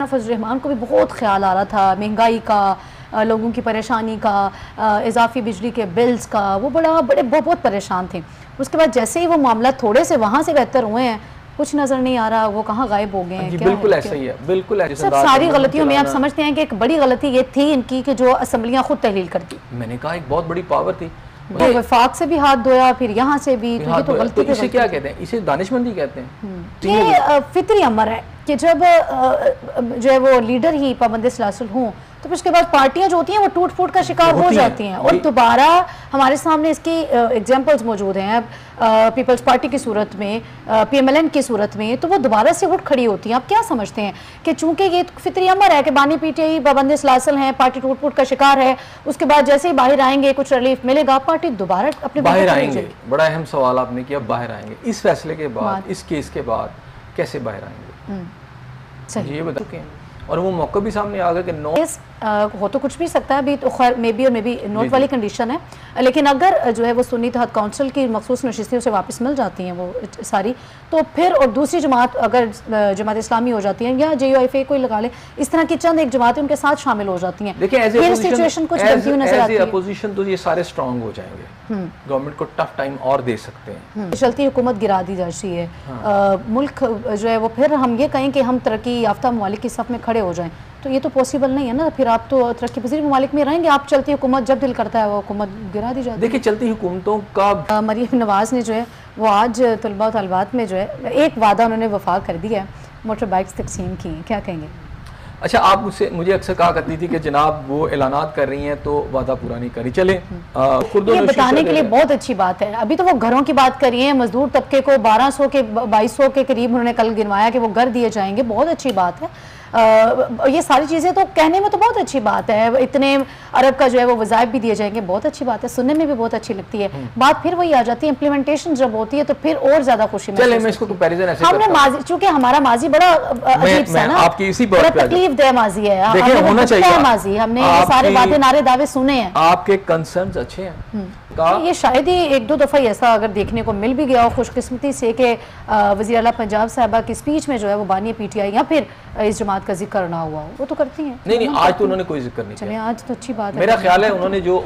फजल रहमान को भी बहुत ख्याल आ रहा था महंगाई का, लोगों की परेशानी का, इजाफी बिजली के बिल्स का, वो बहुत परेशान थे। उसके बाद जैसे ही वो मामला थोड़े से वहाँ से बेहतर हुए हैं, कुछ नज़र नहीं आ रहा, वो कहाँ गायब हो गए हैं। बिल्कुल ऐसा ही है, बिल्कुल ऐसा। सब सारी गलतियों में आप समझते हैं कि एक बड़ी गलती ये थी इनकी कि जो असम्बलियाँ खुद तहलील करती। मैंने कहा एक बहुत बड़ी पावर थी, वफाक से भी हाथ धोया, फिर यहाँ से भी, तो ये तो गलती। इसे क्या कहते हैं? इसे दानिशमंदी कहते हैं। ये फितरी अमर है कि जब जो है वो लीडर ही पाबंद सलासल हों तो फिर उसके बाद पार्टियां जो होती हैं वो टूट फूट का शिकार हो जाती हैं। और दोबारा हमारे सामने इसकी एग्जांपल्स मौजूद हैं, पीपल्स पार्टी की सूरत में, पीएमएलएन की सूरत में, तो वो दोबारा से उठ खड़ी होती हैं। आप क्या समझते हैं कि चूंकि ये फितरी अमर है कि बानी पीटीआई पाबंद सलासल हैं, पार्टी टूट फूट का शिकार है, उसके बाद जैसे ही बाहर आएंगे कुछ रिलीफ मिलेगा, पार्टी दोबारा अपने बाहर आएंगे? बड़ा अहम सवाल आपने किया, बाहर आएंगे इस फैसले के बाद, इस केस के बाद कैसे बाहर आएंगे? सही ये बता के, और वो मौका भी सामने आ गया कि नो हो तो कुछ भी सकता है, अभी तो खैर मे बी और मे बी नोट वाली कंडीशन है, लेकिन अगर जो है वो सुन्नी तहत काउंसिल की मखसूस नशिस्तें से वापस मिल जाती हैं वो सारी, तो फिर और दूसरी जमात अगर जमात इस्लामी हो जाती है या JUIF कोई लगा ले, इस तरह की चंद एक जमातें उनके साथ शामिल हो जाती हैं। देखिए सिचुएशन कुछ बनती हुई नजर आती है। अपोजिशन तो ये सारे स्ट्रांग हो जाएंगे, गवर्नमेंट को टफ टाइम और दे सकते हैं, चलती हुकूमत गिरा दी जाती है। मुल्क जो है वो फिर हम ये कहें कि हम तरक्की याफ्ता ममालिक की सफ में खड़े हो जाएं, तो ये तो पॉसिबल नहीं है ना। फिर आप तो तरक्की पजीर ममालिक में रहेंगे, आप चलती हुकूमत जब दिल करता है वो हुकूमत गिरा दी जाती है। देखिए चलती हुकूमतों का मरियम नवाज ने जो है वो आज तलबा और तलबात में जो है एक वादा उन्होंने वफा कर दिया है, मोटर बाइक्स तकसीम की, क्या कहेंगे? अच्छा, आप मुझे अक्सर कहा करती थी कि जनाब वो ऐलानात कर रही हैं तो वादा पूरा नहीं करी। चले ये बताने के लिए बहुत अच्छी बात है। अभी तो वो घरों की बात कर रही है, मजदूर तबके को 1200 के 2200 के करीब उन्होंने कल गिनवाया कि वो घर दिए जाएंगे, बहुत अच्छी बात है। ये सारी चीज़ें तो कहने में तो बहुत अच्छी बात है, इतने अरब का जो है वो वज़ाइफ भी दिए जाएंगे, बहुत अच्छी बात है, सुनने में भी बहुत अच्छी लगती है। बात फिर वही आ जाती है, इम्प्लीमेंटेशन जब होती है तो फिर और ज़्यादा खुशी चले मैं इसको कंपैरिजन ऐसे हमने माजी, चूंकि हमारा माजी बड़ा अजीब सा ना, आपकी इसी बात पे तकलीफ दे माजी है, होना चाहिए माजी, हमने ये सारे वादे नारे दावे सुने हैं। आपके कंसर्न्स अच्छे हैं, ये शायद ही एक दो दफ़ा ऐसा अगर देखने को मिल भी गया हो खुशकिस्मती से कि वज़ीर आला पंजाब साहबा की स्पीच में जो है वो बानी PTI या फिर इस जमात का जिक्र ना हुआ हो, वो तो करती हैं। नहीं आज तो उन्होंने कोई जिक्र नहीं किया। चलिए आज तो अच्छी बात है। मेरा ख्याल है उन्होंने जो